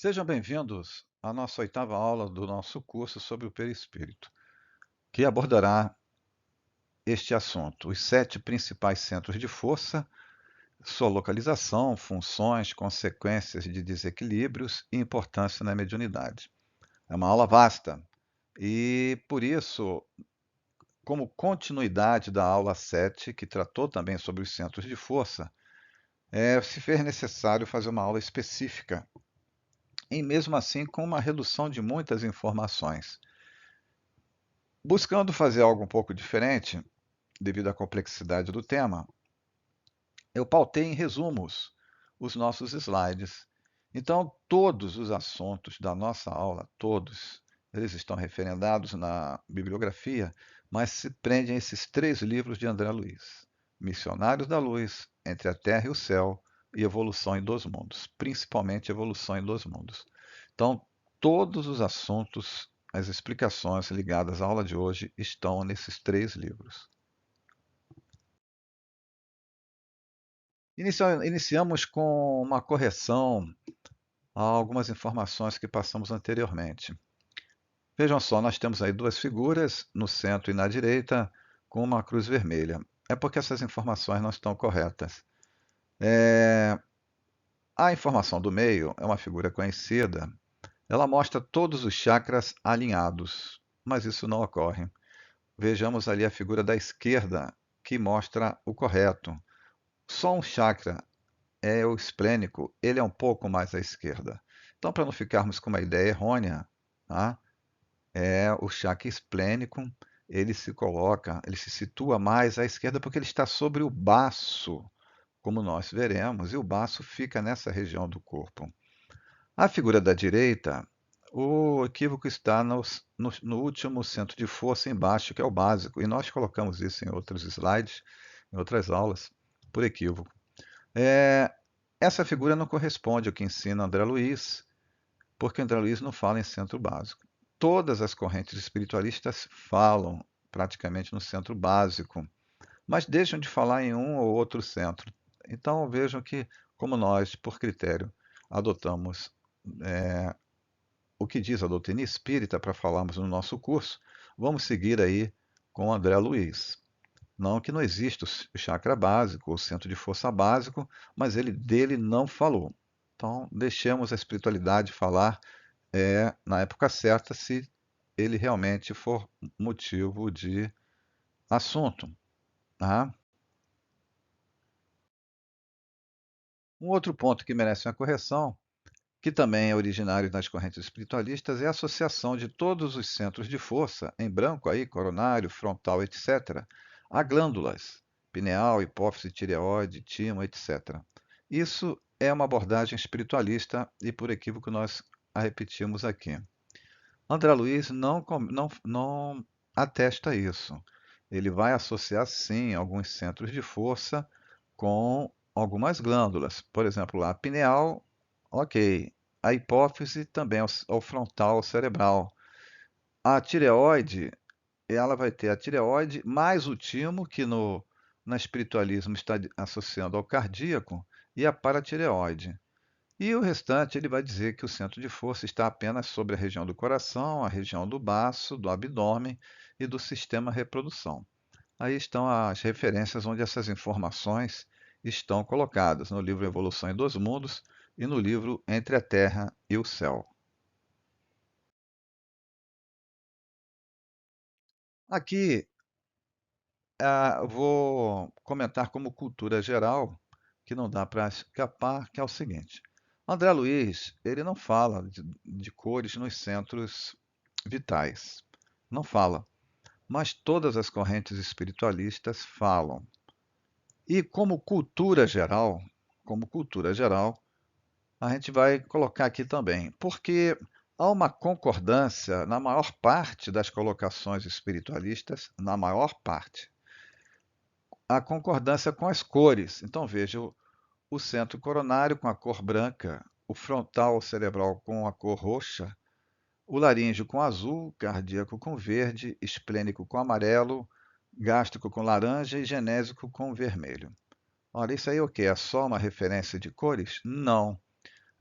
Sejam bem-vindos à nossa oitava aula do nosso curso sobre o perispírito, que abordará este assunto: os 7 principais centros de força, sua localização, funções, consequências de desequilíbrios e importância na mediunidade. É uma aula vasta e, por isso, como continuidade da aula 7, que tratou também sobre os centros de força, se fez necessário fazer uma aula específica, e mesmo assim com uma redução de muitas informações. Buscando fazer algo um pouco diferente, devido à complexidade do tema, eu pautei em resumos os nossos slides. Então, todos os assuntos da nossa aula, todos, eles estão referendados na bibliografia, mas se prendem a esses 3 livros de André Luiz: Missionários da Luz, Entre a Terra e o Céu e Evolução em Dois Mundos, principalmente Evolução em Dois Mundos. Então, todos os assuntos, as explicações ligadas à aula de hoje estão nesses 3 livros. Iniciamos com uma correção a algumas informações que passamos anteriormente. Vejam só, nós temos aí 2 figuras, no centro e na direita, com uma cruz vermelha. É porque essas informações não estão corretas. A informação do meio é uma figura conhecida. Ela mostra todos os chakras alinhados, mas isso não ocorre. Vejamos ali a figura da esquerda, que mostra o correto. Só um chakra é o esplênico, ele é um pouco mais à esquerda. Então, para não ficarmos com uma ideia errônea, tá? O chakra esplênico, ele se situa mais à esquerda porque ele está sobre o baço, como nós veremos, e o baço fica nessa região do corpo. A figura da direita, o equívoco está no último centro de força embaixo, que é o básico, e nós colocamos isso em outros slides, em outras aulas, por equívoco. É, Essa figura não corresponde ao que ensina André Luiz, porque André Luiz não fala em centro básico. Todas as correntes espiritualistas falam praticamente no centro básico, mas deixam de falar em um ou outro centro. Então vejam que, como nós, por critério, adotamos o que diz a doutrina espírita para falarmos no nosso curso, vamos seguir aí com André Luiz. Não que não exista o chakra básico, o centro de força básico, mas ele dele não falou. Então, deixemos a espiritualidade falar na época certa, se ele realmente for motivo de assunto. Tá? Um outro ponto que merece uma correção, que também é originário das correntes espiritualistas, é a associação de todos os centros de força, em branco aí, coronário, frontal, etc., a glândulas, pineal, hipófise, tireoide, timo, etc. Isso é uma abordagem espiritualista e, por equívoco, nós a repetimos aqui. André Luiz não atesta isso. Ele vai associar, sim, alguns centros de força com algumas glândulas. Por exemplo, a pineal, ok. A hipófise também ao frontal cerebral. A tireoide, ela vai ter a tireoide mais o timo, que no espiritualismo está associando ao cardíaco, e a paratireoide. E o restante ele vai dizer que o centro de força está apenas sobre a região do coração, a região do baço, do abdômen e do sistema reprodução. Aí estão as referências onde essas informações estão colocadas, no livro Evolução em Dois Mundos e no livro Entre a Terra e o Céu. Aqui vou comentar como cultura geral, que não dá para escapar, que é o seguinte. André Luiz, ele não fala de cores nos centros vitais. Não fala. Mas todas as correntes espiritualistas falam. E como cultura geral, a gente vai colocar aqui também, porque há uma concordância na maior parte das colocações espiritualistas, na maior parte, a concordância com as cores. Então veja, o centro coronário com a cor branca, o frontal cerebral com a cor roxa, o laríngeo com azul, cardíaco com verde, esplênico com amarelo, gástrico com laranja e genésico com vermelho. Olha, isso aí é o quê? É só uma referência de cores? Não.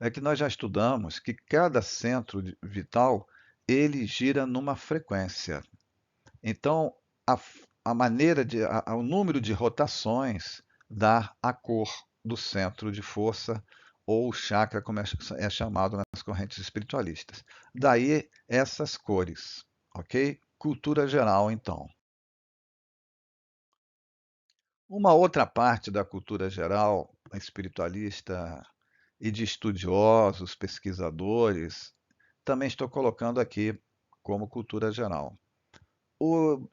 é que nós já estudamos que cada centro vital ele gira numa frequência. Então, a maneira o número de rotações dá a cor do centro de força ou chakra, como é chamado nas correntes espiritualistas. Daí essas cores, ok? Cultura geral, então. Uma outra parte da cultura geral espiritualista e de estudiosos, pesquisadores, também estou colocando aqui como cultura geral. O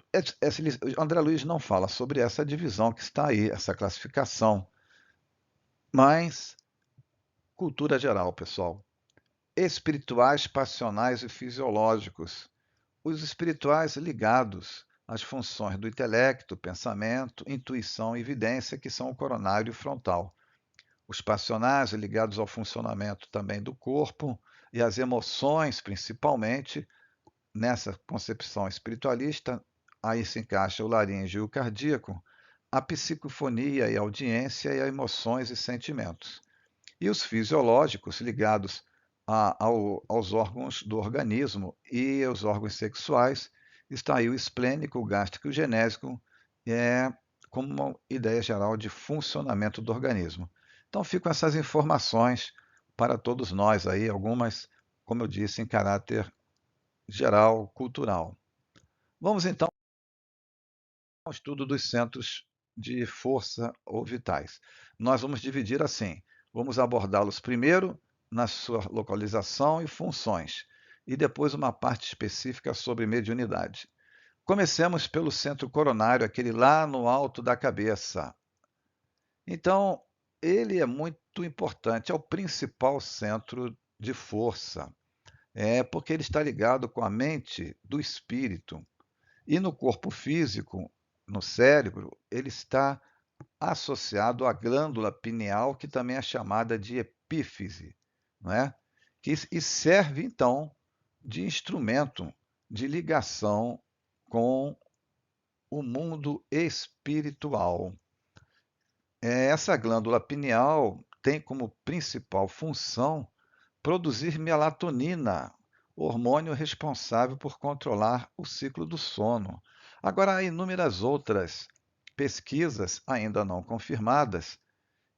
André Luiz não fala sobre essa divisão que está aí, essa classificação, mas cultura geral, pessoal. Espirituais, passionais e fisiológicos. Os espirituais ligados às funções do intelecto, pensamento, intuição e evidência, que são o coronário e o frontal. Os passionais ligados ao funcionamento também do corpo e às emoções, principalmente, nessa concepção espiritualista, aí se encaixa o laríngeo e o cardíaco, a psicofonia e a audiência e a emoções e sentimentos. E os fisiológicos ligados aos órgãos do organismo e aos órgãos sexuais, está aí o esplênico, o gástrico e o genésico, como uma ideia geral de funcionamento do organismo. Então ficam essas informações para todos nós aí, algumas, como eu disse, em caráter geral, cultural. Vamos então ao estudo dos centros de força ou vitais. Nós vamos dividir assim: vamos abordá-los primeiro na sua localização e funções, e depois uma parte específica sobre mediunidade. Comecemos pelo centro coronário, aquele lá no alto da cabeça. Então, ele é muito importante, é o principal centro de força, porque ele está ligado com a mente do espírito. E no corpo físico, no cérebro, ele está associado à glândula pineal, que também é chamada de epífise, não é? E serve, então, de instrumento de ligação com o mundo espiritual. Essa glândula pineal tem como principal função produzir melatonina, hormônio responsável por controlar o ciclo do sono. Agora, há inúmeras outras pesquisas ainda não confirmadas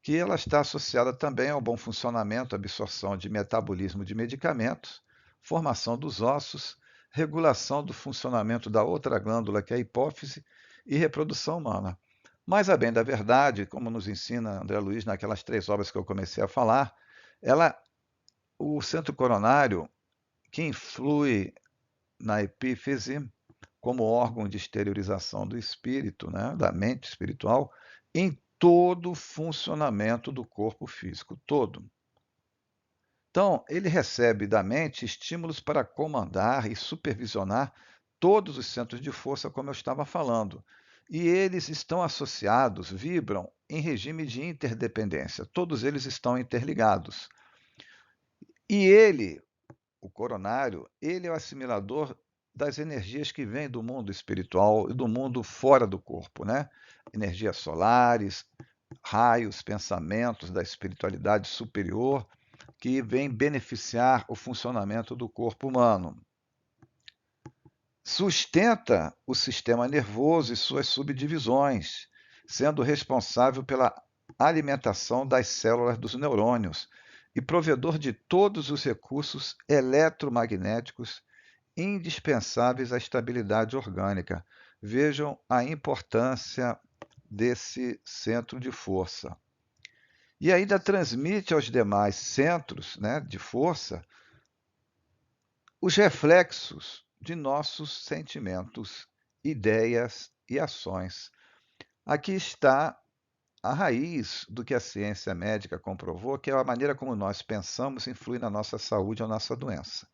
que ela está associada também ao bom funcionamento, absorção de metabolismo de medicamentos, formação dos ossos, regulação do funcionamento da outra glândula, que é a hipófise, e reprodução humana. Mas, a bem da verdade, como nos ensina André Luiz naquelas 3 obras que eu comecei a falar, o centro coronário, que influi na epífise como órgão de exteriorização do espírito, né, da mente espiritual, em todo o funcionamento do corpo físico, todo. Então, ele recebe da mente estímulos para comandar e supervisionar todos os centros de força, como eu estava falando. E eles estão associados, vibram em regime de interdependência. Todos eles estão interligados. E ele, o coronário, ele é o assimilador das energias que vêm do mundo espiritual e do mundo fora do corpo, né? Energias solares, raios, pensamentos da espiritualidade superior que vêm beneficiar o funcionamento do corpo humano. Sustenta o sistema nervoso e suas subdivisões, sendo responsável pela alimentação das células dos neurônios e provedor de todos os recursos eletromagnéticos indispensáveis à estabilidade orgânica. Vejam a importância desse centro de força. E ainda transmite aos demais centros, né, de força os reflexos de nossos sentimentos, ideias e ações. Aqui está a raiz do que a ciência médica comprovou, que é a maneira como nós pensamos influi na nossa saúde ou nossa doença.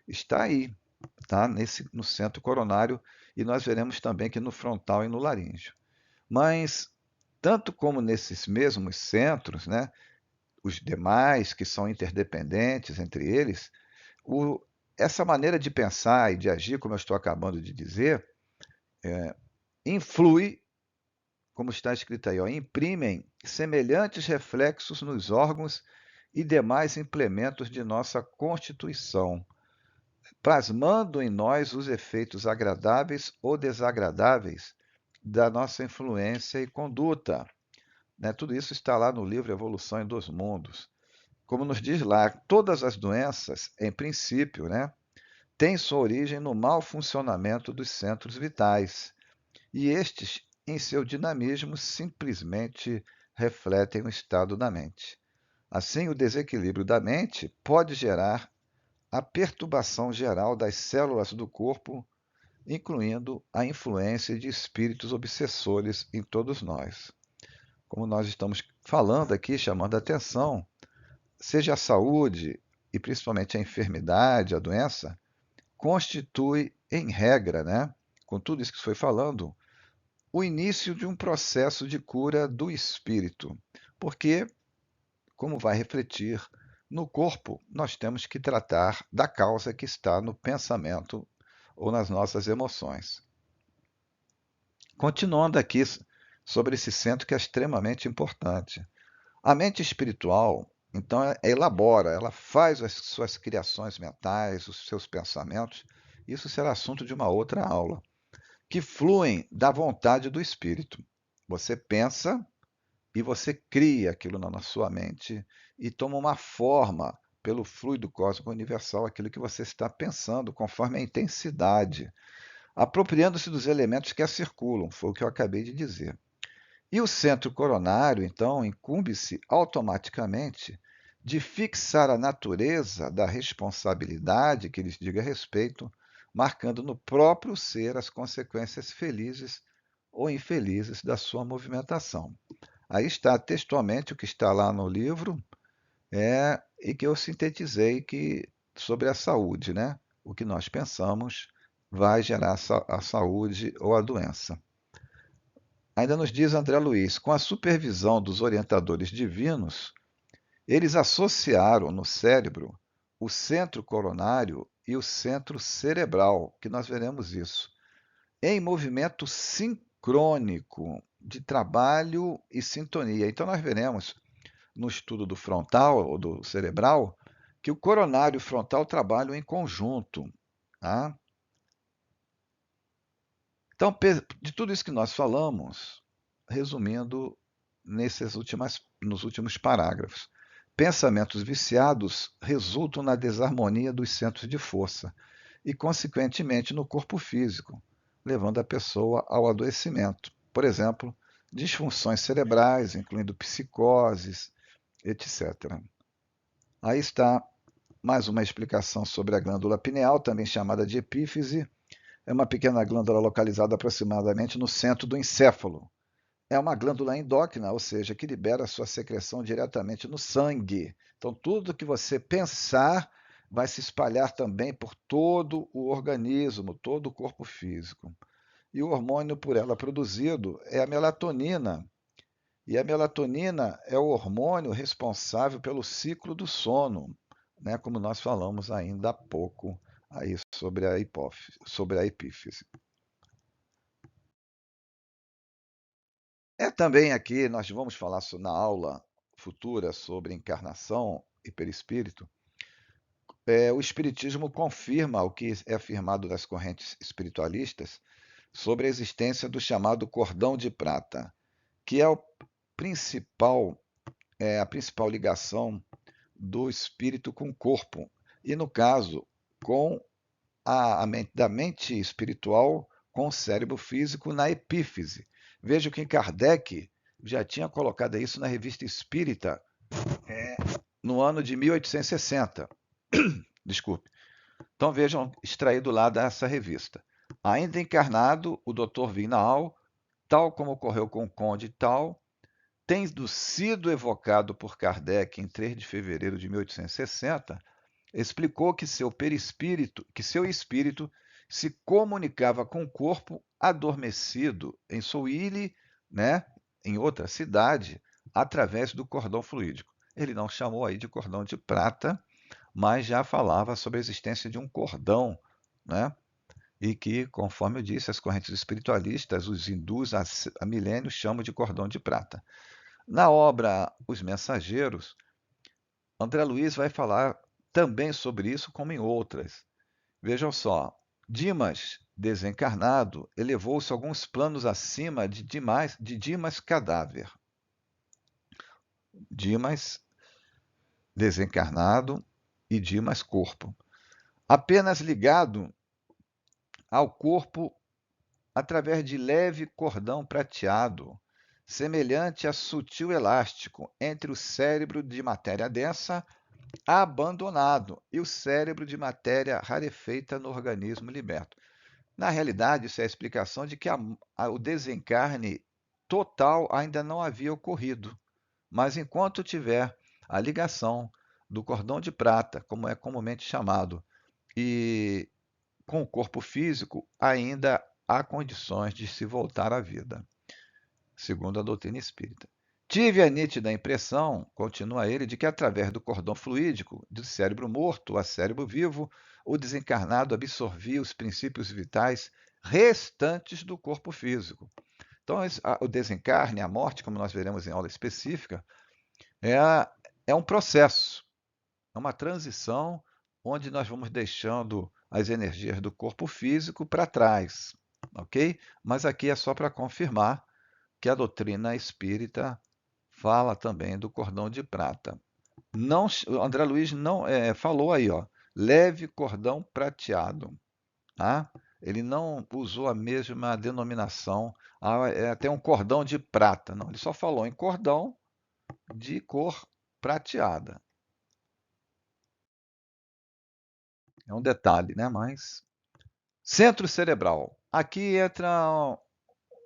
Está aí, tá? No centro coronário, e nós veremos também que no frontal e no laríngeo. Mas, tanto como nesses mesmos centros, né, os demais, que são interdependentes entre eles, essa maneira de pensar e de agir, como eu estou acabando de dizer, influi, como está escrito aí, imprimem semelhantes reflexos nos órgãos e demais implementos de nossa constituição, plasmando em nós os efeitos agradáveis ou desagradáveis da nossa influência e conduta. Né? Tudo isso está lá no livro Evolução em Dois Mundos. Como nos diz lá, todas as doenças, em princípio, né, têm sua origem no mau funcionamento dos centros vitais, e estes, em seu dinamismo, simplesmente refletem o estado da mente. Assim, o desequilíbrio da mente pode gerar a perturbação geral das células do corpo, incluindo a influência de espíritos obsessores em todos nós. Como nós estamos falando aqui, chamando a atenção, seja a saúde e principalmente a enfermidade, a doença, constitui, em regra, né, com tudo isso que foi falando, o início de um processo de cura do espírito. Porque, como vai refletir no corpo, nós temos que tratar da causa que está no pensamento ou nas nossas emoções. Continuando aqui sobre esse centro que é extremamente importante. A mente espiritual, então, elabora, ela faz as suas criações mentais, os seus pensamentos. Isso será assunto de uma outra aula, que fluem da vontade do espírito. Você pensa e você cria aquilo na sua mente e toma uma forma pelo fluido cósmico universal, aquilo que você está pensando, conforme a intensidade, apropriando-se dos elementos que a circulam, foi o que eu acabei de dizer. E o centro coronário, então, incumbe-se automaticamente de fixar a natureza da responsabilidade que lhes diga respeito, marcando no próprio ser as consequências felizes ou infelizes da sua movimentação. Aí está textualmente o que está lá no livro, e que eu sintetizei sobre a saúde, né? O que nós pensamos vai gerar a saúde ou a doença. Ainda nos diz André Luiz, com a supervisão dos orientadores divinos, eles associaram no cérebro o centro coronário e o centro cerebral, que nós veremos isso, em movimento sincrônico de trabalho e sintonia. Então nós veremos no estudo do frontal ou do cerebral que o coronário e o frontal trabalham em conjunto. Tá? Então, de tudo isso que nós falamos, resumindo nos últimos parágrafos, pensamentos viciados resultam na desarmonia dos centros de força e, consequentemente, no corpo físico, levando a pessoa ao adoecimento. Por exemplo, disfunções cerebrais, incluindo psicoses, etc. Aí está mais uma explicação sobre a glândula pineal, também chamada de epífise. É uma pequena glândula localizada aproximadamente no centro do encéfalo. É uma glândula endócrina, ou seja, que libera sua secreção diretamente no sangue. Então, tudo que você pensar vai se espalhar também por todo o organismo, todo o corpo físico. E o hormônio por ela produzido é a melatonina. E a melatonina é o hormônio responsável pelo ciclo do sono, né? Como nós falamos ainda há pouco aí sobre a epífise. Também aqui nós vamos falar na aula futura sobre encarnação e perispírito. O Espiritismo confirma o que é afirmado das correntes espiritualistas sobre a existência do chamado cordão de prata, que é a principal ligação do espírito com o corpo, e no caso, com da mente espiritual com o cérebro físico na epífise. Veja que Kardec já tinha colocado isso na Revista Espírita no ano de 1860. Desculpe. Então vejam, extraído lá dessa revista. Ainda encarnado, o Dr. Vinal, tal como ocorreu com o Conde Tal, tendo sido evocado por Kardec em 3 de fevereiro de 1860, explicou que seu espírito se comunicava com o corpo adormecido em Souilly, né, em outra cidade, através do cordão fluídico. Ele não chamou aí de cordão de prata, mas já falava sobre a existência de um cordão, né? E que, conforme eu disse, as correntes espiritualistas, os hindus há milênios chamam de cordão de prata. Na obra Os Mensageiros, André Luiz vai falar também sobre isso, como em outras. Vejam só, Dimas, desencarnado, elevou-se alguns planos acima de Dimas cadáver. Dimas, desencarnado, e Dimas corpo. Apenas ligado ao corpo através de leve cordão prateado, semelhante a sutil elástico entre o cérebro de matéria densa abandonado e o cérebro de matéria rarefeita no organismo liberto. Na realidade, isso é a explicação de que o desencarne total ainda não havia ocorrido, mas enquanto tiver a ligação do cordão de prata, como é comumente chamado, e com o corpo físico, ainda há condições de se voltar à vida, segundo a doutrina espírita. Tive a nítida impressão, continua ele, de que através do cordão fluídico, do cérebro morto a cérebro vivo, o desencarnado absorvia os princípios vitais restantes do corpo físico. Então, o desencarne, a morte, como nós veremos em aula específica, é, é um processo, é uma transição onde nós vamos deixando as energias do corpo físico para trás, ok? Mas aqui é só para confirmar que a doutrina espírita fala também do cordão de prata. Não, o André Luiz não falou aí, ó, leve cordão prateado, tá? Ele não usou a mesma denominação, até um cordão de prata, não. Ele só falou em cordão de cor prateada. É um detalhe, né? Mas centro cerebral. Aqui entra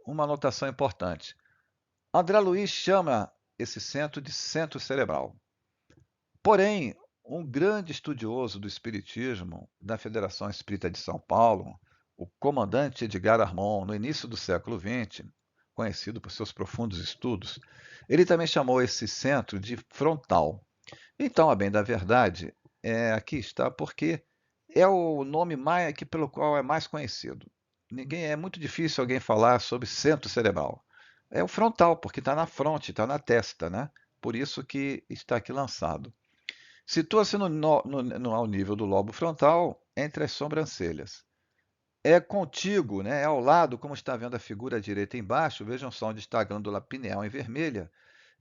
uma anotação importante. André Luiz chama esse centro de centro cerebral. Porém, um grande estudioso do espiritismo da Federação Espírita de São Paulo, o comandante Edgar Armon, no início do século XX, conhecido por seus profundos estudos, ele também chamou esse centro de frontal. Então, a bem da verdade, aqui está porque é o nome pelo qual é mais conhecido. É muito difícil alguém falar sobre centro cerebral. É o frontal, porque está na fronte, está na testa, né? Por isso que está aqui lançado. Situa-se ao nível do lobo frontal, entre as sobrancelhas. É contíguo, né? É ao lado, como está vendo a figura à direita embaixo, vejam só onde está a glândula pineal em vermelha,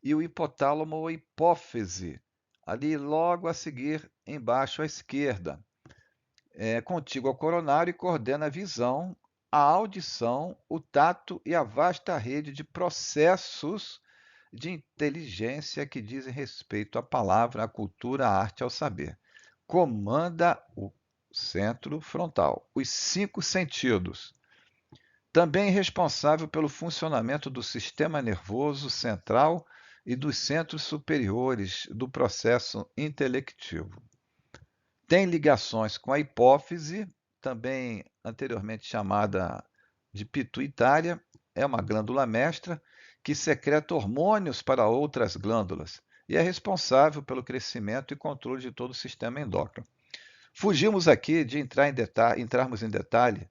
e o hipotálamo ou hipófise, ali logo a seguir, embaixo à esquerda. É contíguo ao coronário e coordena a visão, a audição, o tato e a vasta rede de processos de inteligência que dizem respeito à palavra, à cultura, à arte, ao saber. Comanda o centro frontal, os 5 sentidos. Também responsável pelo funcionamento do sistema nervoso central e dos centros superiores do processo intelectivo. Tem ligações com a hipófise, também anteriormente chamada de pituitária, é uma glândula mestra que secreta hormônios para outras glândulas e é responsável pelo crescimento e controle de todo o sistema endócrino. Fugimos aqui de entrarmos em detalhe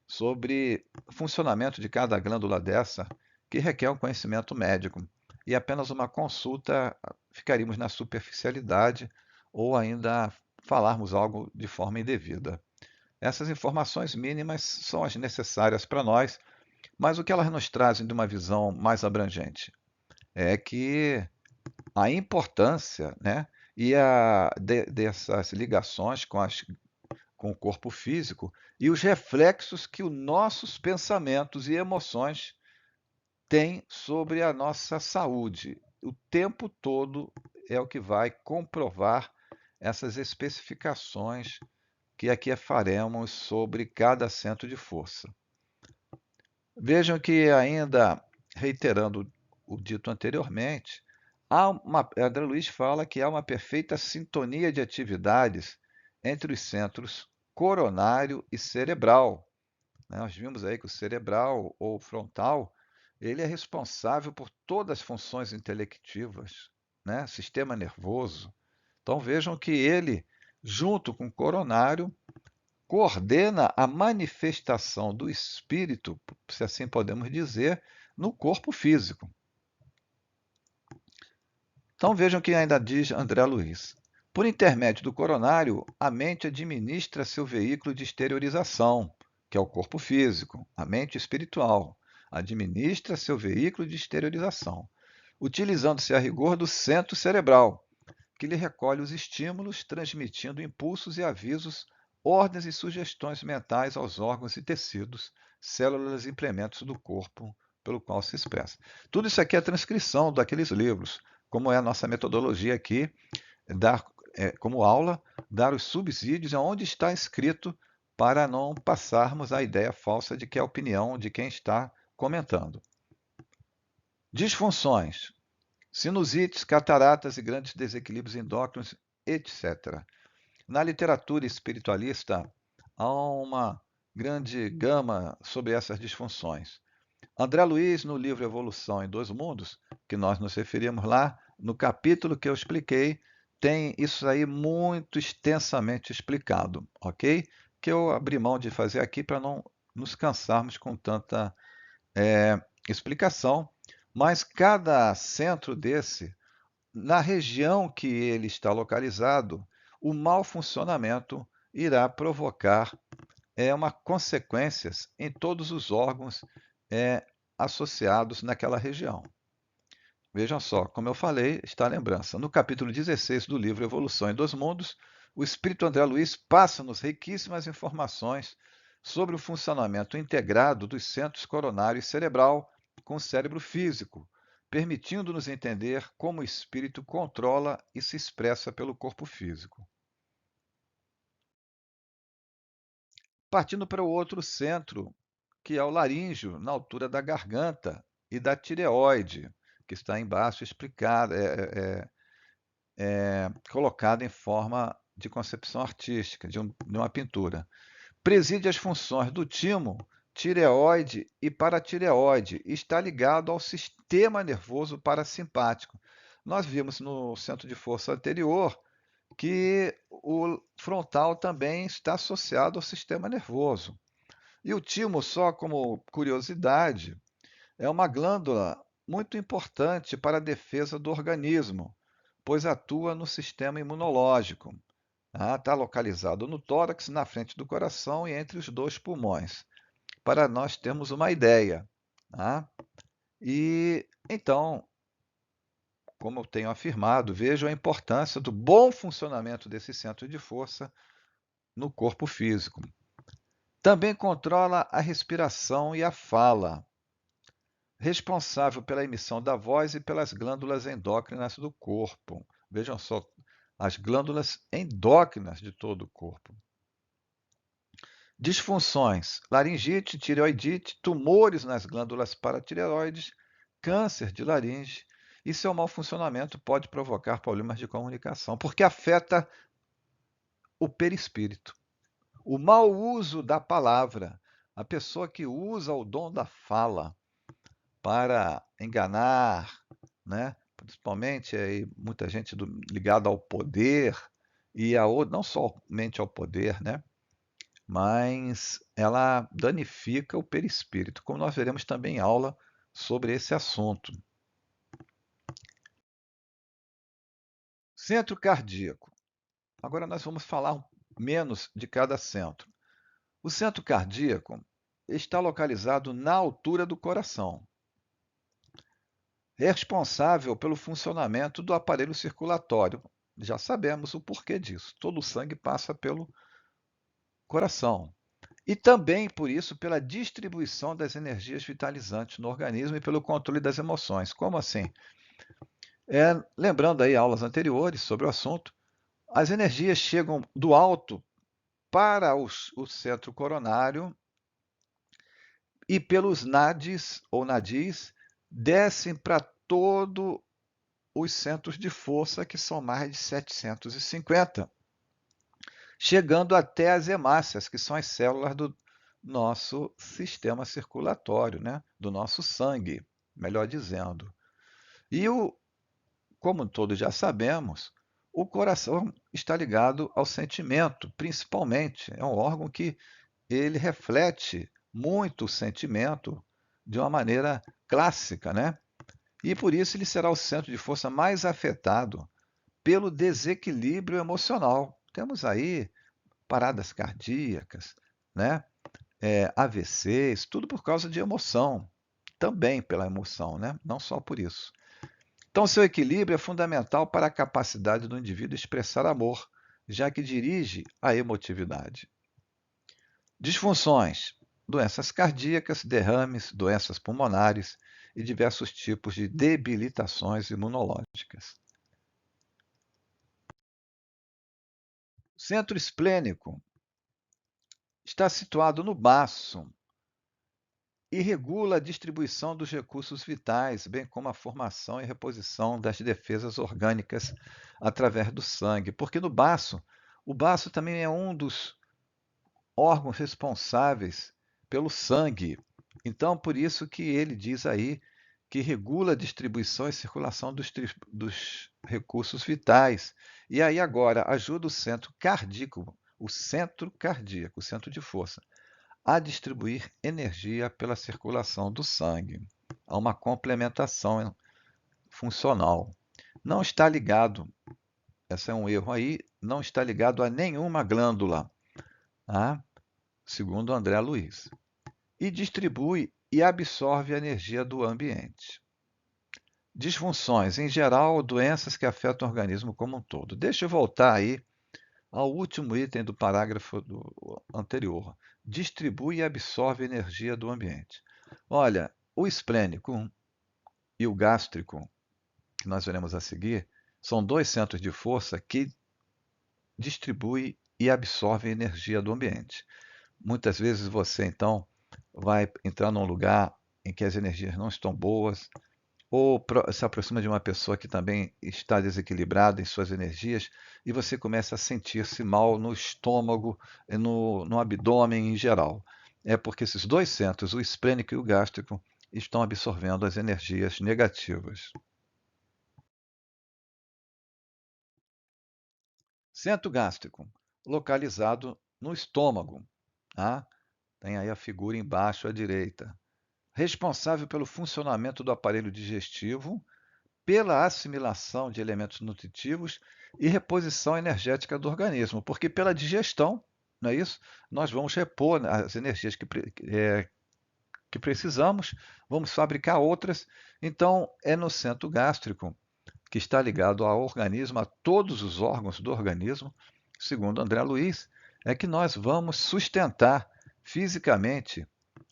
sobre o funcionamento de cada glândula dessa, que requer um conhecimento médico, e apenas uma consulta ficaríamos na superficialidade ou ainda falarmos algo de forma indevida. Essas informações mínimas são as necessárias para nós, mas o que elas nos trazem de uma visão mais abrangente é que a importância, né, dessas ligações com o corpo físico e os reflexos que os nossos pensamentos e emoções têm sobre a nossa saúde. O tempo todo é o que vai comprovar essas especificações que aqui faremos sobre cada centro de força. Vejam que, ainda reiterando o dito anteriormente, André Luiz fala que há uma perfeita sintonia de atividades entre os centros coronário e cerebral. Nós vimos aí que o cerebral ou frontal, ele é responsável por todas as funções intelectivas, né? Sistema nervoso. Então vejam que ele, junto com o coronário, coordena a manifestação do espírito, se assim podemos dizer, no corpo físico. Então vejam que ainda diz André Luiz. Por intermédio do coronário, a mente administra seu veículo de exteriorização, que é o corpo físico, a mente espiritual. Administra seu veículo de exteriorização, utilizando-se a rigor do centro cerebral, que lhe recolhe os estímulos, transmitindo impulsos e avisos, ordens e sugestões mentais aos órgãos e tecidos, células e implementos do corpo pelo qual se expressa. Tudo isso aqui é transcrição daqueles livros, como é a nossa metodologia aqui, dar como aula, dar os subsídios aonde está escrito, para não passarmos a ideia falsa de que é a opinião de quem está comentando. Disfunções: sinusites, cataratas e grandes desequilíbrios endócrinos, etc. Na literatura espiritualista, há uma grande gama sobre essas disfunções. André Luiz, no livro Evolução em Dois Mundos, que nós nos referimos lá, no capítulo que eu expliquei, tem isso aí muito extensamente explicado, ok? Que eu abri mão de fazer aqui para não nos cansarmos com tanta explicação, mas cada centro desse, na região que ele está localizado, o mau funcionamento irá provocar uma consequências em todos os órgãos associados naquela região. Vejam só, como eu falei, está a lembrança. No capítulo 16 do livro Evolução em Dois Mundos, o espírito André Luiz passa-nos riquíssimas informações sobre o funcionamento integrado dos centros coronário e cerebral com o cérebro físico, permitindo-nos entender como o espírito controla e se expressa pelo corpo físico. Partindo para o outro centro, que é o laríngeo, na altura da garganta e da tireoide, que está embaixo explicada, colocada em forma de concepção artística, de uma pintura. Preside as funções do timo, tireoide e paratireoide e está ligado ao sistema nervoso parasimpático. Nós vimos no centro de força anterior que o frontal também está associado ao sistema nervoso. E o timo, só como curiosidade, é uma glândula muito importante para a defesa do organismo, pois atua no sistema imunológico. Está localizado no tórax, na frente do coração e entre os dois pulmões, para nós termos uma ideia. Tá? E então, como eu tenho afirmado, vejo a importância do bom funcionamento desse centro de força no corpo físico. Também controla a respiração e a fala, responsável pela emissão da voz e pelas glândulas endócrinas do corpo. Vejam só, as glândulas endócrinas de todo o corpo. Disfunções: laringite, tireoidite, tumores nas glândulas paratireoides, câncer de laringe e seu mau funcionamento pode provocar problemas de comunicação, porque afeta o perispírito. O mau uso da palavra, a pessoa que usa o dom da fala para enganar, né? Principalmente aí, muita gente ligada ao poder, e não somente ao poder, né? Mas ela danifica o perispírito, como nós veremos também em aula sobre esse assunto. Centro cardíaco. Agora nós vamos falar menos de cada centro. O centro cardíaco está localizado na altura do coração, responsável pelo funcionamento do aparelho circulatório. Já sabemos o porquê disso. Todo o sangue passa pelo coração. E também, por isso, pela distribuição das energias vitalizantes no organismo e pelo controle das emoções. Como assim? Lembrando aí aulas anteriores sobre o assunto, as energias chegam do alto para o centro coronário e pelos nadis ou nadis descem para todos os centros de força, que são mais de 750, chegando até as hemácias, que são as células do nosso sistema circulatório, né? Do nosso sangue, melhor dizendo. E, como todos já sabemos, o coração está ligado ao sentimento, principalmente. É um órgão que ele reflete muito o sentimento de uma maneira clássica, né? E por isso ele será o centro de força mais afetado pelo desequilíbrio emocional. Temos aí paradas cardíacas, né? AVCs, tudo por causa de emoção. Também pela emoção, né? Não só por isso. Então, seu equilíbrio é fundamental para a capacidade do indivíduo expressar amor, já que dirige a emotividade. Disfunções: doenças cardíacas, derrames, doenças pulmonares e diversos tipos de debilitações imunológicas. O centro esplênico está situado no baço e regula a distribuição dos recursos vitais, bem como a formação e reposição das defesas orgânicas através do sangue. Porque no baço, o baço também é um dos órgãos responsáveis pelo sangue. Então, por isso que ele diz aí que regula a distribuição e circulação dos recursos vitais. E aí agora ajuda o centro cardíaco, o centro de força, a distribuir energia pela circulação do sangue. Há uma complementação funcional. Não está ligado, esse é um erro aí, não está ligado a nenhuma glândula, tá? Segundo André Luiz. E distribui e absorve a energia do ambiente. Disfunções, em geral, doenças que afetam o organismo como um todo. Deixa eu voltar aí ao último item do parágrafo anterior. Distribui e absorve a energia do ambiente. Olha, o esplênico e o gástrico, que nós veremos a seguir, são dois centros de força que distribuem e absorvem a energia do ambiente. Muitas vezes você, então, vai entrar num lugar em que as energias não estão boas, ou se aproxima de uma pessoa que também está desequilibrada em suas energias, e você começa a sentir-se mal no estômago, no abdômen em geral. É porque esses dois centros, o esplênico e o gástrico, estão absorvendo as energias negativas. Centro gástrico, localizado no estômago. Tá? Tem aí a figura embaixo à direita. Responsável pelo funcionamento do aparelho digestivo, pela assimilação de elementos nutritivos e reposição energética do organismo, porque pela digestão, não é isso? Nós vamos repor as energias que precisamos, vamos fabricar outras. Então, é no centro gástrico, que está ligado ao organismo, a todos os órgãos do organismo, segundo André Luiz, é que nós vamos sustentar fisicamente,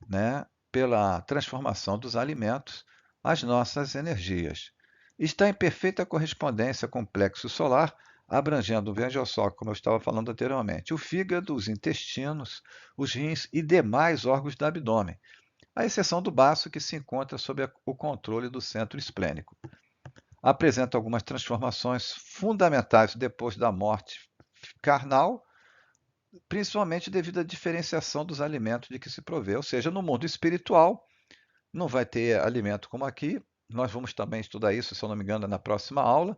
né, pela transformação dos alimentos, as nossas energias. Está em perfeita correspondência com o plexo solar, abrangendo, veja só, como eu estava falando anteriormente, o fígado, os intestinos, os rins e demais órgãos do abdômen, à exceção do baço, que se encontra sob o controle do centro esplênico. Apresenta algumas transformações fundamentais depois da morte carnal, principalmente devido à diferenciação dos alimentos de que se provê. Ou seja, no mundo espiritual, não vai ter alimento como aqui. Nós vamos também estudar isso, se eu não me engano, na próxima aula.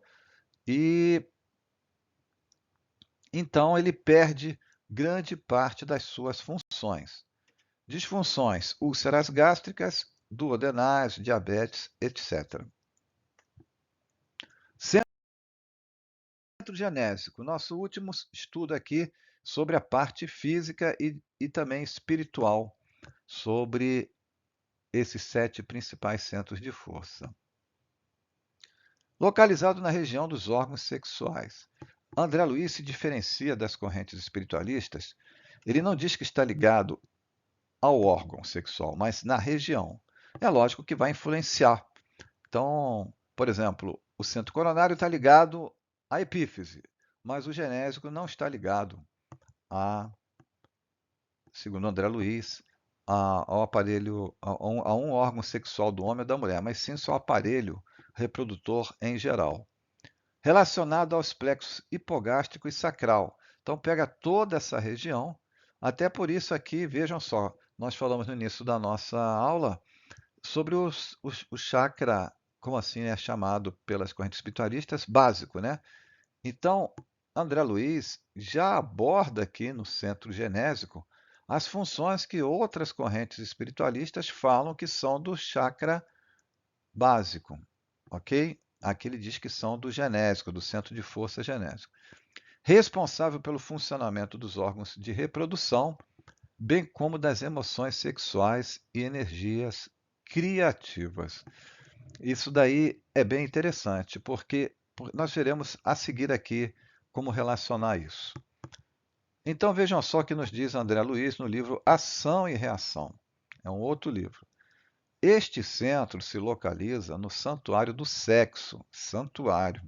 E então ele perde grande parte das suas funções. Disfunções: úlceras gástricas, duodenais, diabetes, etc. Centro genésico, nosso último estudo aqui sobre a parte física e também espiritual, sobre esses 7 principais centros de força. Localizado na região dos órgãos sexuais. André Luiz se diferencia das correntes espiritualistas. Ele não diz que está ligado ao órgão sexual, mas na região. É lógico que vai influenciar. Então, por exemplo, o centro coronário está ligado à epífise, mas o genésico não está ligado segundo André Luiz, ao aparelho, a um órgão sexual do homem ou da mulher, mas sim ao aparelho reprodutor em geral. Relacionado aos plexos hipogástrico e sacral. Então, pega toda essa região. Até por isso aqui, vejam só, nós falamos no início da nossa aula sobre o chakra, como assim é chamado pelas correntes espiritualistas, básico, né? Então, André Luiz já aborda aqui no centro genésico as funções que outras correntes espiritualistas falam que são do chakra básico, ok? Aqui ele diz que são do genésico, do centro de força genésico, responsável pelo funcionamento dos órgãos de reprodução, bem como das emoções sexuais e energias criativas. Isso daí é bem interessante, porque nós veremos a seguir aqui como relacionar isso. Então vejam só o que nos diz André Luiz no livro Ação e Reação. É um outro livro. Este centro se localiza no santuário do sexo, santuário,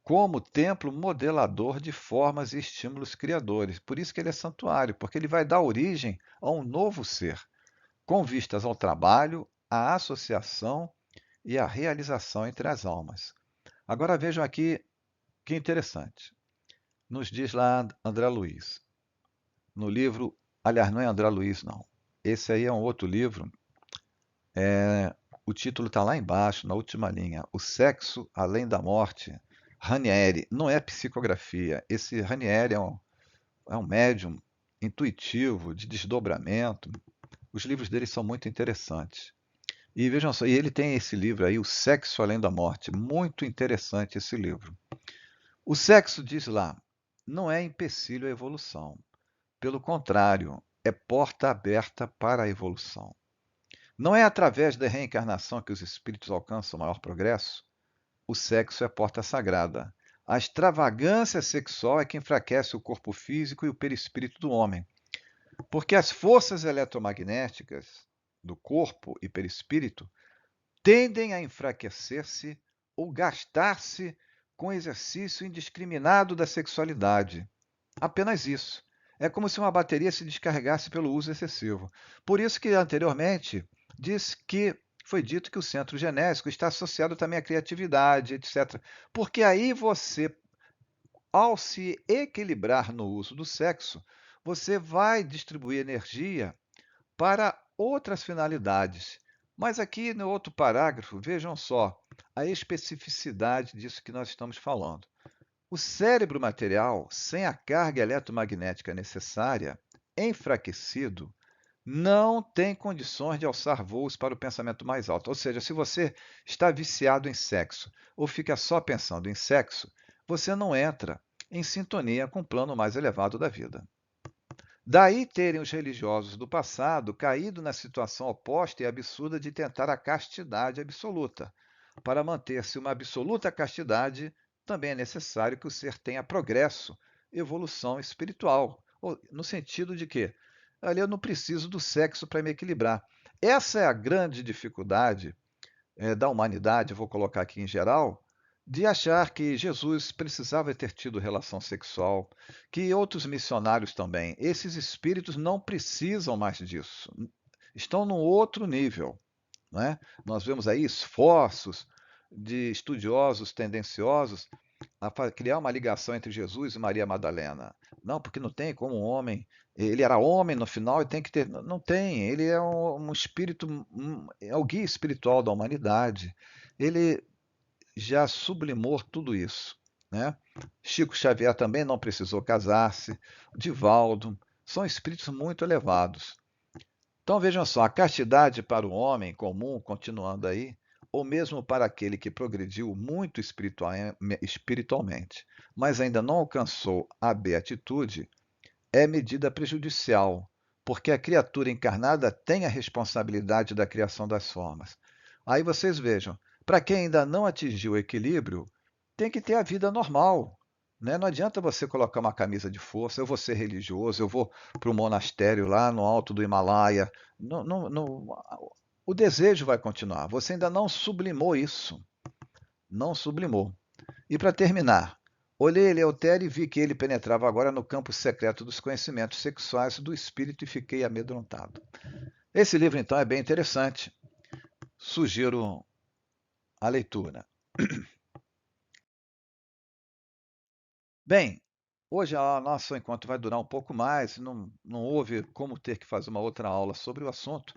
como templo modelador de formas e estímulos criadores. Por isso que ele é santuário, porque ele vai dar origem a um novo ser, com vistas ao trabalho, à associação e à realização entre as almas. Agora vejam aqui que interessante. Nos diz lá André Luiz, no livro, aliás, não é André Luiz, não. Esse aí é um outro livro. O título está lá embaixo, na última linha. O Sexo Além da Morte. Ranieri. Não é psicografia. Esse Ranieri é um médium intuitivo, de desdobramento. Os livros dele são muito interessantes. E vejam só, e ele tem esse livro aí, O Sexo Além da Morte. Muito interessante esse livro. O sexo, diz lá, não é empecilho à evolução. Pelo contrário, é porta aberta para a evolução. Não é através da reencarnação que os espíritos alcançam o maior progresso? O sexo é porta sagrada. A extravagância sexual é que enfraquece o corpo físico e o perispírito do homem, porque as forças eletromagnéticas do corpo e perispírito tendem a enfraquecer-se ou gastar-se com exercício indiscriminado da sexualidade. Apenas isso. É como se uma bateria se descarregasse pelo uso excessivo. Por isso que anteriormente foi dito que o centro genésico está associado também à criatividade, etc. Porque aí você, ao se equilibrar no uso do sexo, você vai distribuir energia para outras finalidades. Mas aqui no outro parágrafo, vejam só a especificidade disso que nós estamos falando. O cérebro material, sem a carga eletromagnética necessária, enfraquecido, não tem condições de alçar voos para o pensamento mais alto. Ou seja, se você está viciado em sexo ou fica só pensando em sexo, você não entra em sintonia com o plano mais elevado da vida. Daí terem os religiosos do passado caído na situação oposta e absurda de tentar a castidade absoluta. Para manter-se uma absoluta castidade, também é necessário que o ser tenha progresso, evolução espiritual, no sentido de que ali eu não preciso do sexo para me equilibrar. Essa é a grande dificuldade da humanidade, vou colocar aqui em geral, de achar que Jesus precisava ter tido relação sexual, que outros missionários também. Esses espíritos não precisam mais disso. Estão num outro nível. Não é? Nós vemos aí esforços de estudiosos tendenciosos a criar uma ligação entre Jesus e Maria Madalena. Não, porque não tem como um homem. Ele era homem no final e tem que ter. Não tem. Ele é um espírito, é o guia espiritual da humanidade. Ele já sublimou tudo isso. Né? Chico Xavier também não precisou casar-se. Divaldo. São espíritos muito elevados. Então vejam só, a castidade para o homem comum, continuando aí, ou mesmo para aquele que progrediu muito espiritualmente, mas ainda não alcançou a beatitude, é medida prejudicial, porque a criatura encarnada tem a responsabilidade da criação das formas. Aí vocês vejam, para quem ainda não atingiu o equilíbrio, tem que ter a vida normal. Né? Não adianta você colocar uma camisa de força, eu vou ser religioso, eu vou para o monastério lá no alto do Himalaia. Não, não, não, o desejo vai continuar. Você ainda não sublimou isso. Não sublimou. E para terminar, olhei Eleutério e vi que ele penetrava agora no campo secreto dos conhecimentos sexuais do espírito e fiquei amedrontado. Esse livro, então, é bem interessante. Sugiro a leitura. Bem, hoje o nosso encontro vai durar um pouco mais, não houve como ter que fazer uma outra aula sobre o assunto,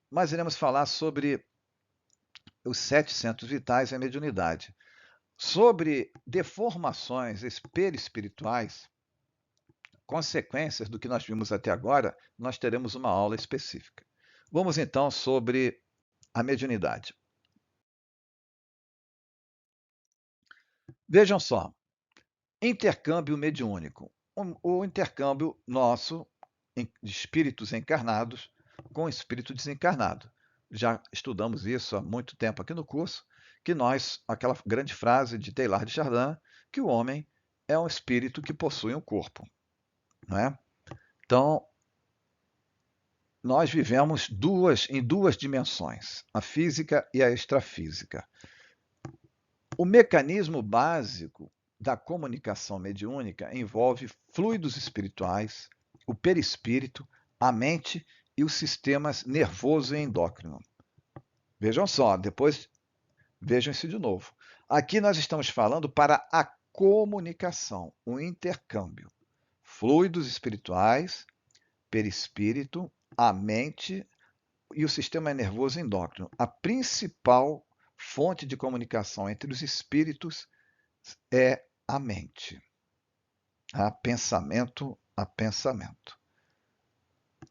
mas iremos falar sobre os 7 centros vitais e a mediunidade. Sobre deformações perispirituais, consequências do que nós vimos até agora, nós teremos uma aula específica. Vamos então sobre a mediunidade. Vejam só, intercâmbio mediúnico. O intercâmbio nosso de espíritos encarnados com espírito desencarnado. Já estudamos isso há muito tempo aqui no curso, que aquela grande frase de Teilhard de Chardin, que o homem é um espírito que possui um corpo, não é? Então, nós vivemos em duas dimensões, a física e a extrafísica. O mecanismo básico da comunicação mediúnica envolve fluidos espirituais, o perispírito, a mente e os sistemas nervoso e endócrino. Vejam só, depois vejam isso de novo. Aqui nós estamos falando para a comunicação, o intercâmbio. Fluidos espirituais, perispírito, a mente e o sistema nervoso endócrino. A principal fonte de comunicação entre os espíritos é a mente, a pensamento a pensamento.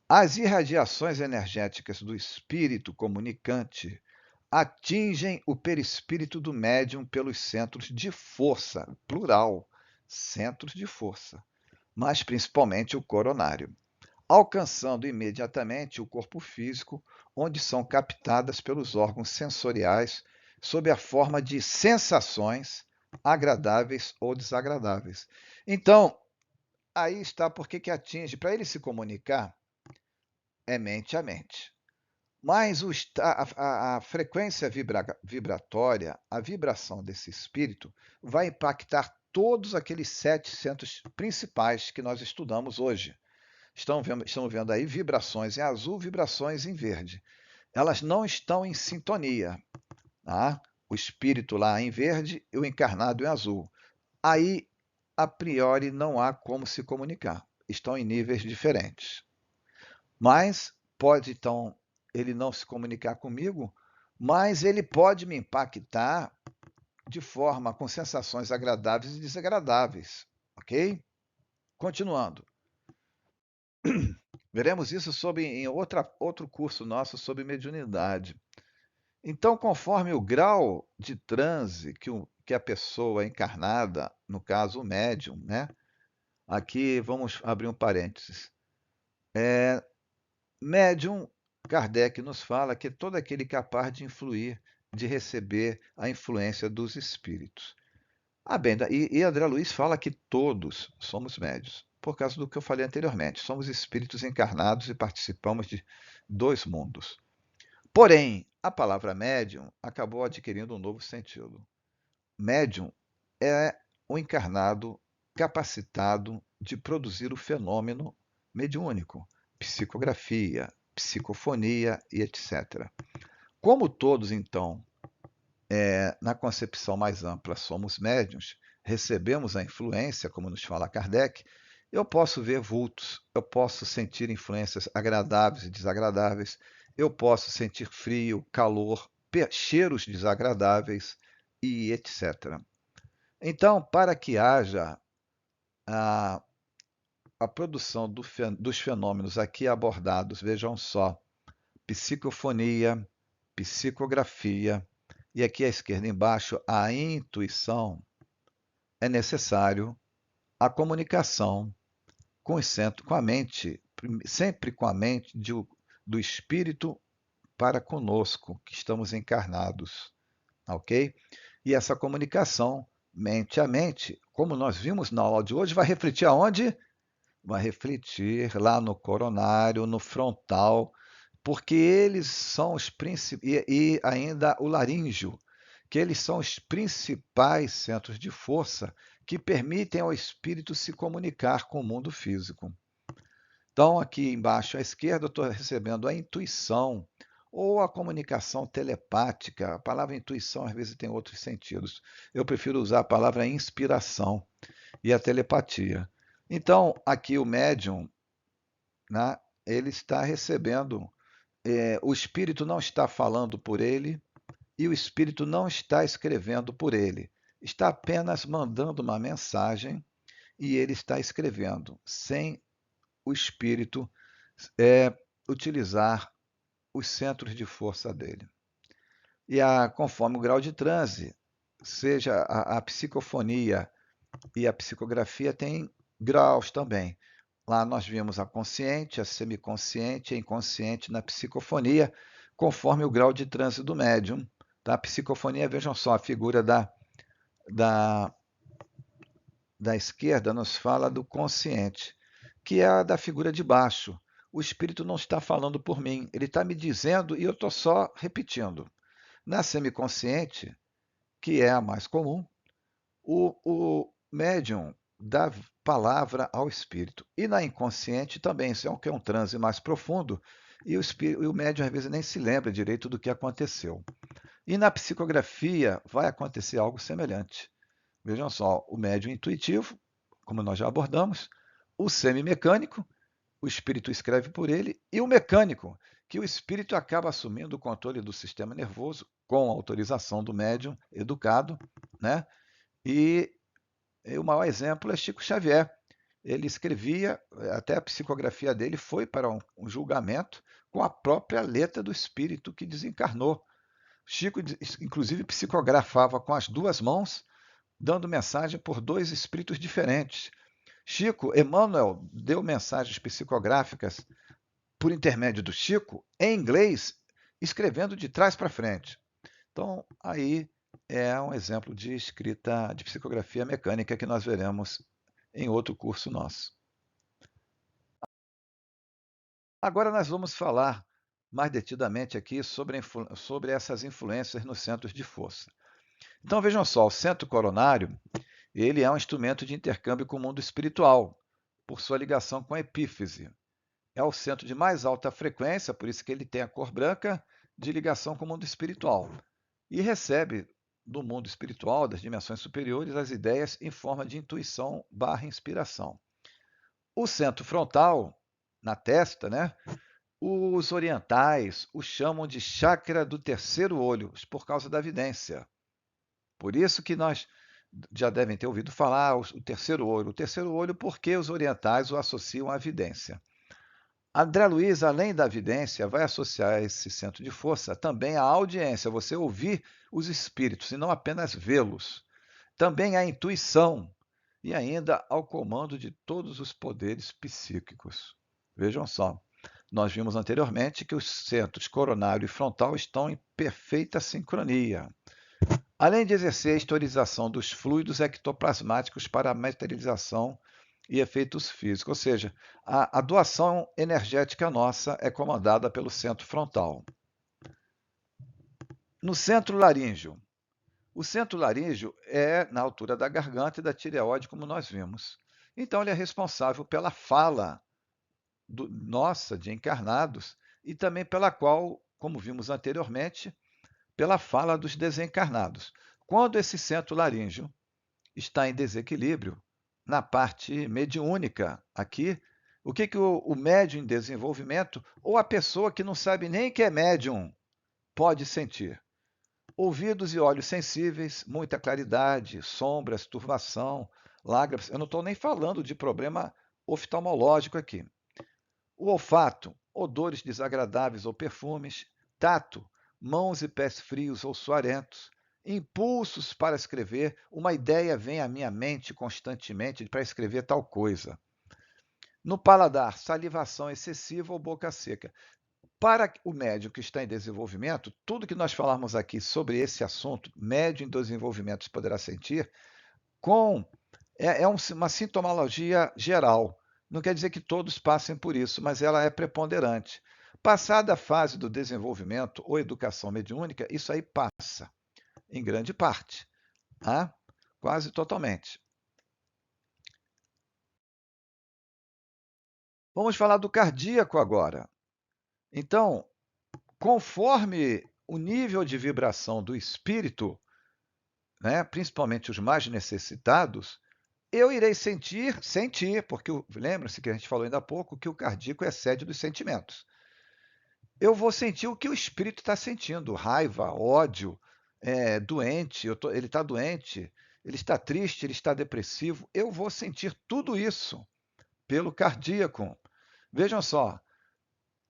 As irradiações energéticas do espírito comunicante atingem o perispírito do médium pelos centros de força, plural, centros de força, mas principalmente o coronário, alcançando imediatamente o corpo físico, onde são captadas pelos órgãos sensoriais sob a forma de sensações agradáveis ou desagradáveis. Então, aí está porque que atinge, para ele se comunicar, é mente a mente. Mas a frequência vibratória, a vibração desse espírito, vai impactar todos aqueles 7 centros principais que nós estudamos hoje. Estão vendo aí vibrações em azul, vibrações em verde. Elas não estão em sintonia. Tá? O espírito lá em verde e o encarnado em azul. Aí, a priori, não há como se comunicar. Estão em níveis diferentes. Mas pode, então, ele não se comunicar comigo, mas ele pode me impactar de forma com sensações agradáveis e desagradáveis. Ok? Continuando. Veremos isso em outro curso nosso sobre mediunidade. Então, conforme o grau de transe que a pessoa encarnada, no caso o médium, né? Aqui vamos abrir um parênteses. Médium, Kardec nos fala que é todo aquele capaz de influir, de receber a influência dos espíritos. E André Luiz fala que todos somos médios, por causa do que eu falei anteriormente. Somos espíritos encarnados e participamos de dois mundos. Porém, a palavra médium acabou adquirindo um novo sentido. Médium é o encarnado capacitado de produzir o fenômeno mediúnico, psicografia, psicofonia e etc. Como todos, então, na concepção mais ampla, somos médiuns, recebemos a influência, como nos fala Kardec, eu posso ver vultos, eu posso sentir influências agradáveis e desagradáveis, eu posso sentir frio, calor, cheiros desagradáveis e etc. Então, para que haja a, a produção dos fenômenos aqui abordados, vejam só, psicofonia, psicografia, e aqui à esquerda embaixo, a intuição, é necessário a comunicação com a mente, sempre com a mente do espírito para conosco, que estamos encarnados, ok? E essa comunicação, mente a mente, como nós vimos na aula de hoje, vai refletir aonde? Vai refletir lá no coronário, no frontal, porque eles são os principais, e ainda o laríngeo, que eles são os principais centros de força que permitem ao espírito se comunicar com o mundo físico. Então, aqui embaixo à esquerda, eu estou recebendo a intuição ou a comunicação telepática. A palavra intuição às vezes tem outros sentidos. Eu prefiro usar a palavra inspiração e a telepatia. Então, aqui o médium, né, ele está recebendo, o espírito não está falando por ele e o espírito não está escrevendo por ele. Está apenas mandando uma mensagem e ele está escrevendo, sem o espírito utilizar os centros de força dele. Conforme o grau de transe, seja a psicofonia e a psicografia têm graus também. Lá nós vimos a consciente, a semiconsciente e a inconsciente na psicofonia, conforme o grau de transe do médium. Tá? A psicofonia, vejam só, a figura da, da esquerda nos fala do consciente, que é a da figura de baixo. O espírito não está falando por mim, ele está me dizendo e eu estou só repetindo. Na semiconsciente, que é a mais comum, o médium dá palavra ao espírito. E na inconsciente também, isso é que é um transe mais profundo, e o médium às vezes nem se lembra direito do que aconteceu. E na psicografia vai acontecer algo semelhante. Vejam só, o médium intuitivo, como nós já abordamos, o semimecânico, o espírito escreve por ele, e o mecânico, que o espírito acaba assumindo o controle do sistema nervoso com autorização do médium educado, né? E o maior exemplo é Chico Xavier. Ele escrevia, até a psicografia dele foi para um julgamento com a própria letra do espírito que desencarnou. Chico, inclusive, psicografava com as duas mãos, dando mensagem por dois espíritos diferentes. Chico, Emmanuel, deu mensagens psicográficas por intermédio do Chico, em inglês, escrevendo de trás para frente. Então, aí é um exemplo de escrita de psicografia mecânica que nós veremos em outro curso nosso. Agora nós vamos falar mais detidamente aqui sobre essas influências nos centros de força. Então vejam só, o centro coronário, ele é um instrumento de intercâmbio com o mundo espiritual, por sua ligação com a epífise. É o centro de mais alta frequência, por isso que ele tem a cor branca, de ligação com o mundo espiritual. E recebe do mundo espiritual, das dimensões superiores, as ideias em forma de intuição / inspiração. O centro frontal, na testa, né? Os orientais o chamam de chakra do terceiro olho, por causa da vidência. Por isso que nós já devem ter ouvido falar o terceiro olho. O terceiro olho porque os orientais o associam à vidência. André Luiz, além da vidência, vai associar esse centro de força também à audiência, você ouvir os espíritos e não apenas vê-los. Também à intuição e ainda ao comando de todos os poderes psíquicos. Vejam só, nós vimos anteriormente que os centros coronário e frontal estão em perfeita sincronia. Além de exercer a historização dos fluidos ectoplasmáticos para a materialização e efeitos físicos, ou seja, a doação energética nossa é comandada pelo centro frontal. No centro laríngeo. O centro laríngeo é na altura da garganta e da tireoide, como nós vimos. Então, ele é responsável pela fala nossa, de encarnados, e também pela qual, como vimos anteriormente, pela fala dos desencarnados. Quando esse centro laríngeo está em desequilíbrio, na parte mediúnica aqui, o que o médium em desenvolvimento, ou a pessoa que não sabe nem que é médium, pode sentir? Ouvidos e olhos sensíveis, muita claridade, sombras, turvação, lágrimas. Eu não estou nem falando de problema oftalmológico aqui. O olfato, odores desagradáveis ou perfumes. Tato, mãos e pés frios ou suarentos. Impulsos para escrever, uma ideia vem à minha mente constantemente para escrever tal coisa. No paladar, salivação excessiva ou boca seca. Para o médium que está em desenvolvimento, tudo que nós falarmos aqui sobre esse assunto, médium em desenvolvimento poderá sentir, uma sintomologia geral. Não quer dizer que todos passem por isso, mas ela é preponderante. Passada a fase do desenvolvimento ou educação mediúnica, isso aí passa, em grande parte, tá? Quase totalmente. Vamos falar do cardíaco agora. Então, conforme o nível de vibração do espírito, né, principalmente os mais necessitados, eu irei sentir, porque lembra-se que a gente falou ainda há pouco que o cardíaco é a sede dos sentimentos. Eu vou sentir o que o espírito está sentindo, raiva, ódio, doente, ele está doente, ele está triste, ele está depressivo. Eu vou sentir tudo isso pelo cardíaco. Vejam só,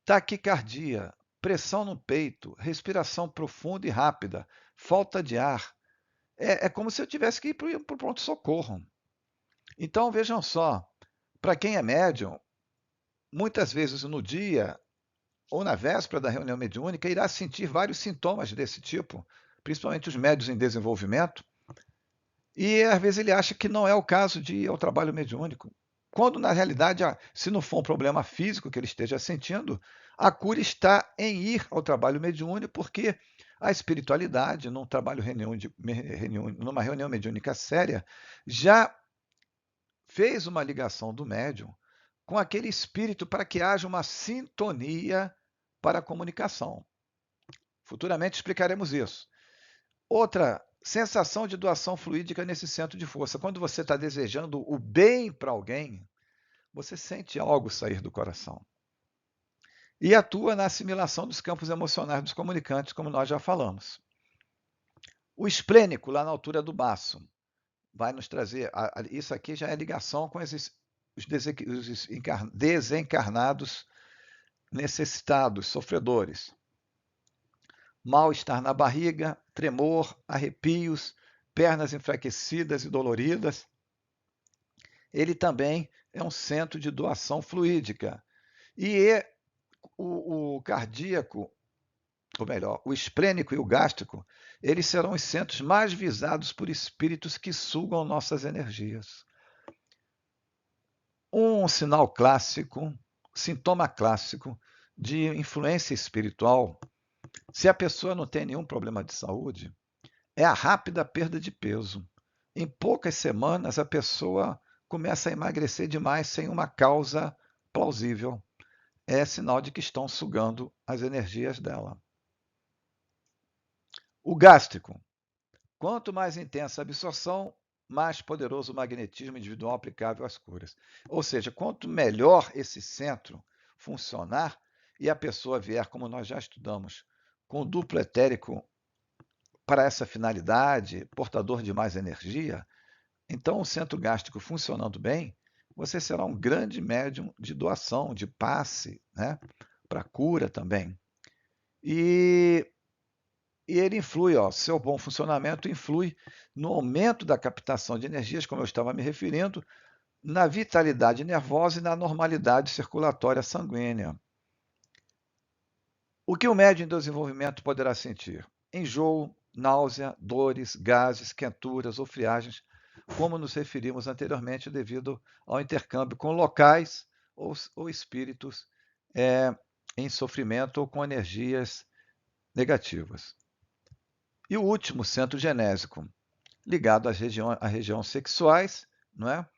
taquicardia, pressão no peito, respiração profunda e rápida, falta de ar, É como se eu tivesse que ir para o pronto-socorro. Então, vejam só, para quem é médium, muitas vezes no dia ou na véspera da reunião mediúnica, irá sentir vários sintomas desse tipo, principalmente os médios em desenvolvimento, e às vezes ele acha que não é o caso de ir ao trabalho mediúnico. Quando, na realidade, se não for um problema físico que ele esteja sentindo, a cura está em ir ao trabalho mediúnico, porque a espiritualidade, numa reunião mediúnica séria, já fez uma ligação do médium com aquele espírito para que haja uma sintonia para a comunicação. Futuramente explicaremos isso. Outra sensação de doação fluídica nesse centro de força. Quando você está desejando o bem para alguém, você sente algo sair do coração. E atua na assimilação dos campos emocionais dos comunicantes, como nós já falamos. O esplênico, lá na altura do baço, vai nos trazer. Isso aqui já é ligação com os desencarnados necessitados, sofredores. Mal-estar na barriga, tremor, arrepios, pernas enfraquecidas e doloridas. Ele também é um centro de doação fluídica. E o cardíaco, ou melhor, o esplênico e o gástrico, eles serão os centros mais visados por espíritos que sugam nossas energias. Um sinal clássico, sintoma clássico de influência espiritual, se a pessoa não tem nenhum problema de saúde, é a rápida perda de peso. Em poucas semanas, a pessoa começa a emagrecer demais sem uma causa plausível. É sinal de que estão sugando as energias dela. O gástrico. Quanto mais intensa a absorção, mais poderoso o magnetismo individual aplicável às curas. Ou seja, quanto melhor esse centro funcionar e a pessoa vier, como nós já estudamos, com duplo etérico para essa finalidade, portador de mais energia, então o centro gástrico funcionando bem, você será um grande médium de doação, de passe, né? Para cura também. E ele influi, seu bom funcionamento influi no aumento da captação de energias, como eu estava me referindo, na vitalidade nervosa e na normalidade circulatória sanguínea. O que o médium em desenvolvimento poderá sentir? Enjoo, náusea, dores, gases, quenturas ou friagens, como nos referimos anteriormente, devido ao intercâmbio com locais ou espíritos em sofrimento ou com energias negativas. E o último, centro genésico, ligado às regiões sexuais, não é?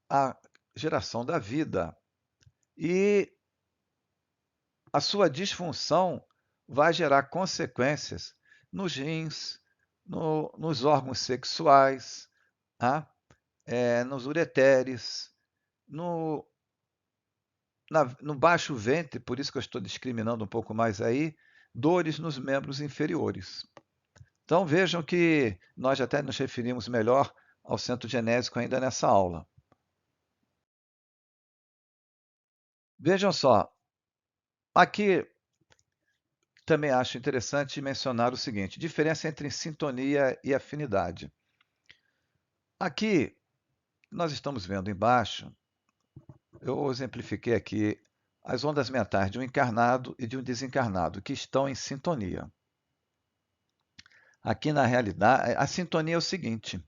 A geração da vida. E a sua disfunção vai gerar consequências nos rins, nos órgãos sexuais, tá? Nos ureteres, no baixo ventre, por isso que eu estou discriminando um pouco mais aí, dores nos membros inferiores. Então vejam que nós até nos referimos melhor ao centro genésico ainda nessa aula. Vejam só, aqui também acho interessante mencionar o seguinte: diferença entre sintonia e afinidade. Aqui nós estamos vendo embaixo, eu exemplifiquei aqui as ondas mentais de um encarnado e de um desencarnado que estão em sintonia. Aqui na realidade, a sintonia é o seguinte: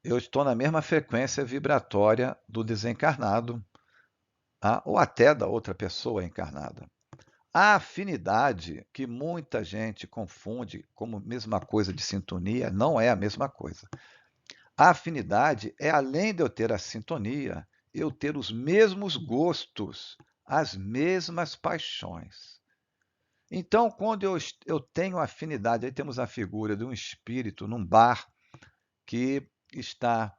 eu estou na mesma frequência vibratória do desencarnado, tá? Ou até da outra pessoa encarnada. A afinidade, que muita gente confunde como mesma coisa de sintonia, não é a mesma coisa. A afinidade é, além de eu ter a sintonia, eu ter os mesmos gostos, as mesmas paixões. Então, quando eu tenho afinidade, aí temos a figura de um espírito num bar que está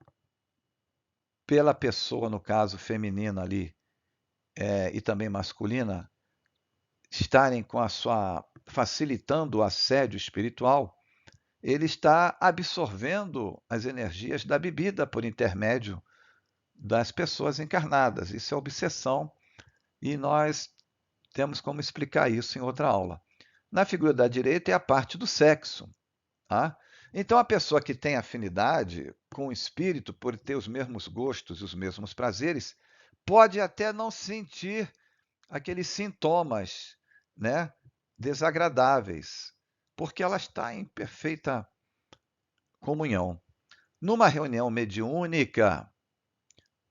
pela pessoa, no caso feminina ali, e também masculina, estarem com a sua facilitando o assédio espiritual, ele está absorvendo as energias da bebida por intermédio das pessoas encarnadas. Isso é obsessão e nós temos como explicar isso em outra aula. Na figura da direita é a parte do sexo, tá? Então, a pessoa que tem afinidade com o espírito, por ter os mesmos gostos e os mesmos prazeres, pode até não sentir aqueles sintomas, né, desagradáveis, porque ela está em perfeita comunhão. Numa reunião mediúnica,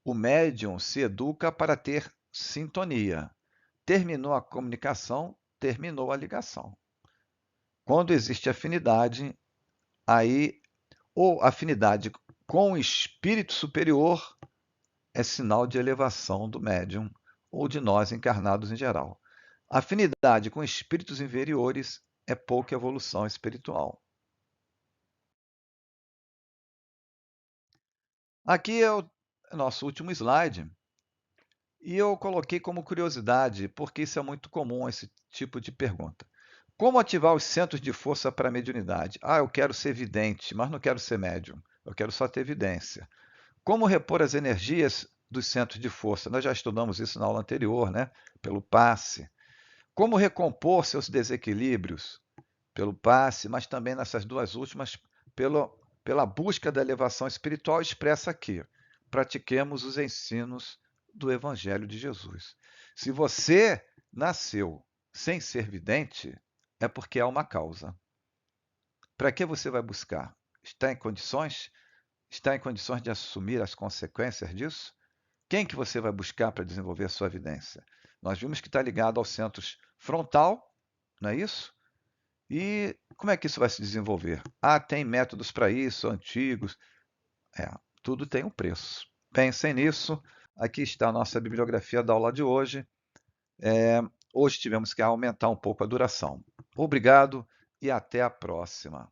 o médium se educa para ter sintonia. Terminou a comunicação, terminou a ligação. Quando existe afinidade, aí, ou afinidade com o espírito superior, é sinal de elevação do médium ou de nós encarnados em geral. Afinidade com espíritos inferiores é pouca evolução espiritual. Aqui é o nosso último slide. E eu coloquei como curiosidade, porque isso é muito comum, esse tipo de pergunta. Como ativar os centros de força para a mediunidade? Ah, eu quero ser vidente, mas não quero ser médium. Eu quero só ter evidência. Como repor as energias dos centros de força? Nós já estudamos isso na aula anterior, né? Pelo passe. Como recompor seus desequilíbrios? Pelo passe, mas também nessas duas últimas, pela busca da elevação espiritual expressa aqui. Pratiquemos os ensinos do Evangelho de Jesus. Se você nasceu sem ser vidente, é porque há uma causa. Para que você vai buscar? Está em condições? Está em condições de assumir as consequências disso? Quem que você vai buscar para desenvolver a sua evidência? Nós vimos que está ligado aos centros frontal, não é isso? E como é que isso vai se desenvolver? Ah, tem métodos para isso, antigos. É, tudo tem um preço. Pensem nisso. Aqui está a nossa bibliografia da aula de hoje. Hoje tivemos que aumentar um pouco a duração. Obrigado e até a próxima.